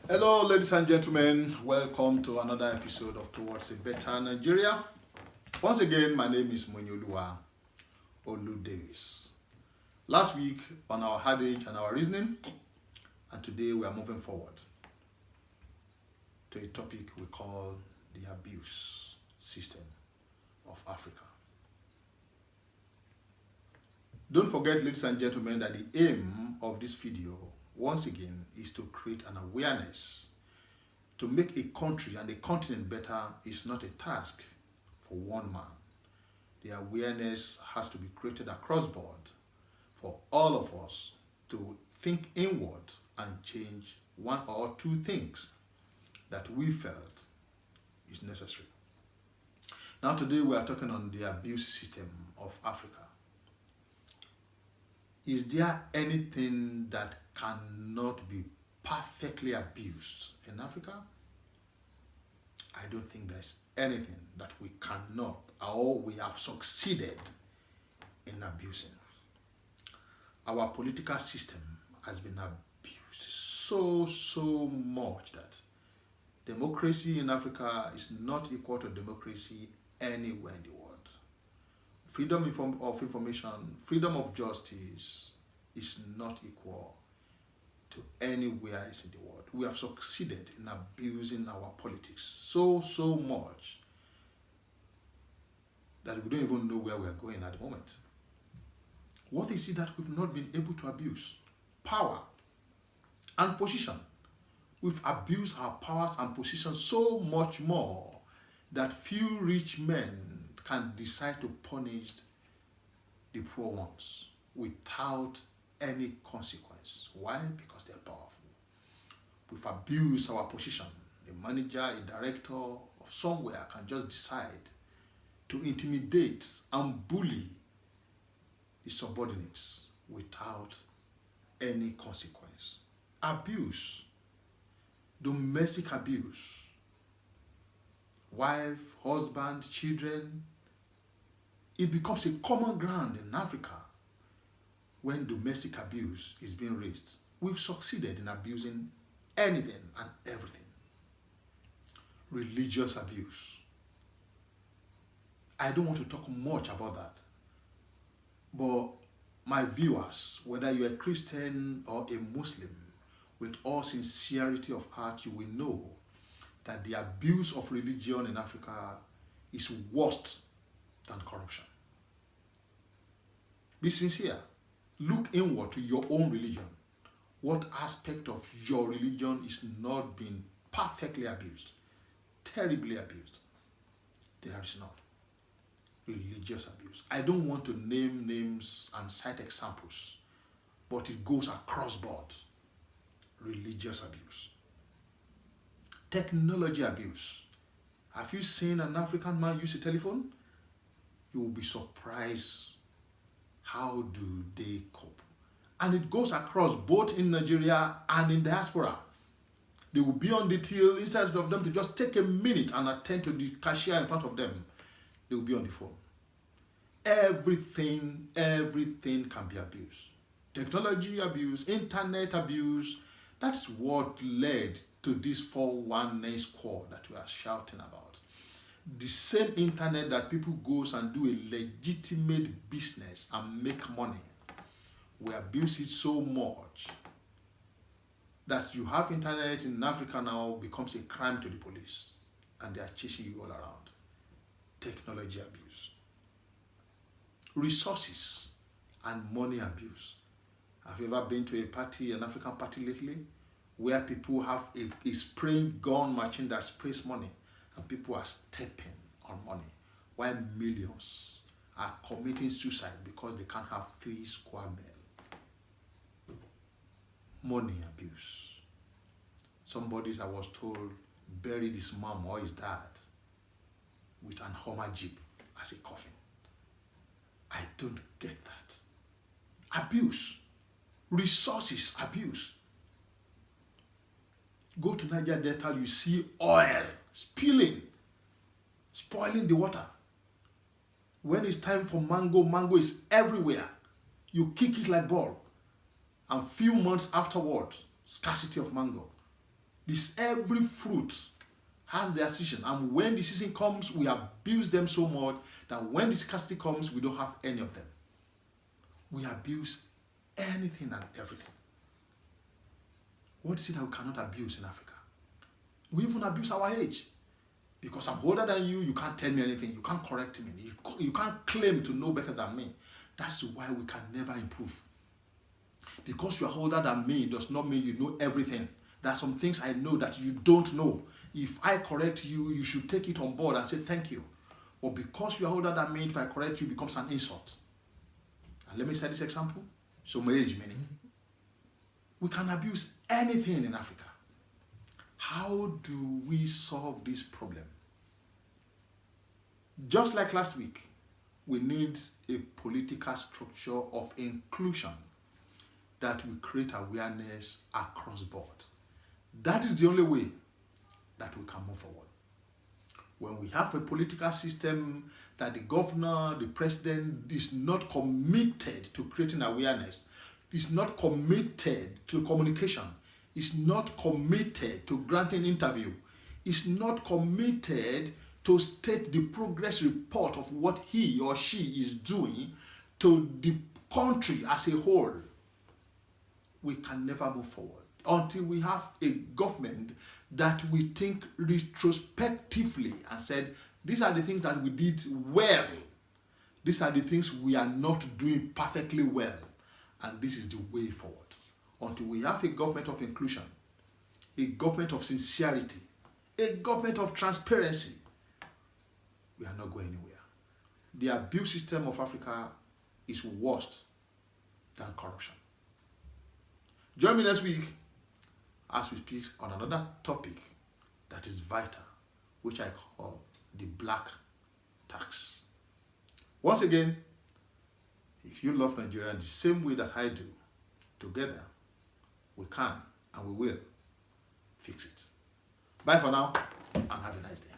Hello, ladies and gentlemen. Welcome to another episode of Towards a Better Nigeria. Once again, my name is Monyoluwa Olu Davis. Last week on our adage and our reasoning, and today we are moving forward to a topic we call the abuse system of Africa. Don't forget, ladies and gentlemen, that the aim of this video, once again, is to create an awareness. To make a country and a continent better is not a task for one man. The awareness has to be created across board for all of us to think inward and change one or two things that we felt is necessary. Now today we are talking on the abuse system of Africa. Is there anything that cannot be perfectly abused in Africa? I don't think there's anything that we cannot or we have succeeded in abusing. Our political system has been abused so much that democracy in Africa is not equal to democracy anywhere in the world. Freedom of information, freedom of justice is not equal to anywhere else in the world. We have succeeded in abusing our politics so much that we don't even know where we're going at the moment. What is it that we've not been able to abuse? Power and position. We've abused our powers and positions so much more that few rich men can decide to punish the poor ones without any consequence. Why? Because they're powerful. We've abused our position. A manager, a director of somewhere can just decide to intimidate and bully the subordinates without any consequence. Abuse, domestic abuse, wife, husband, children, it becomes a common ground in Africa when domestic abuse is being raised. We've succeeded in abusing anything and everything. Religious abuse. I don't want to talk much about that. But my viewers, whether you're a Christian or a Muslim, with all sincerity of heart, you will know that the abuse of religion in Africa is worse than corruption. Be sincere. Look inward to your own religion. What aspect of your religion is not being perfectly abused, terribly abused? There is none. Religious abuse. I don't want to name names and cite examples, but it goes across board. Religious abuse. Technology abuse. Have you seen an African man use a telephone? You will be surprised. How do they cope? And it goes across both in Nigeria and in diaspora. They will be on the till, instead of them to just take a minute and attend to the cashier in front of them, they will be on the phone. Everything can be abused. Technology abuse, internet abuse, that's what led to this 419 squad that we are shouting about. The same internet that people goes and do a legitimate business and make money. We abuse it so much that you have internet in Africa now becomes a crime to the police and they are chasing you all around. Technology abuse. Resources and money abuse. Have you ever been to a party, an African party lately, where people have a spraying gun machine that sprays money and people are stepping on money while millions are committing suicide because they can't have 3 square meal? Money abuse. Somebody, I was told, buried his mom or his dad with an Hummer Jeep as a coffin. I don't get that. Abuse. Resources abuse. Go to Niger Delta, you see oil spilling, spoiling the water. When it's time for mango is everywhere. You kick it like ball. And few months afterward, scarcity of mango. This every fruit has their season, and when the season comes, we abuse them so much that when the scarcity comes, we don't have any of them. We abuse anything and everything. What is it that we cannot abuse in Africa? We even abuse our age. Because I'm older than you, you can't tell me anything. You can't correct me. You can't claim to know better than me. That's why we can never improve. Because you are older than me does not mean you know everything. There are some things I know that you don't know. If I correct you, you should take it on board and say thank you. But because you are older than me, if I correct you, it becomes an insult. And let me say this example. So my age meaning. We can abuse anything in Africa. How do we solve this problem? Just like last week, we need a political structure of inclusion that will create awareness across board. That is the only way that we can move forward. When we have a political system that the governor, the president is not committed to creating awareness, is not committed to communication, is not committed to granting interview, is not committed to state the progress report of what he or she is doing to the country as a whole, we can never move forward until we have a government that we think retrospectively and said, these are the things that we did well. These are the things we are not doing perfectly well. And this is the way forward. Until we have a government of inclusion, a government of sincerity, a government of transparency, we are not going anywhere. The abuse system of Africa is worse than corruption. Join me next week as we speak on another topic that is vital, which I call the black tax. Once again, if you love Nigeria the same way that I do, together we can and we will fix it. Bye for now and have a nice day.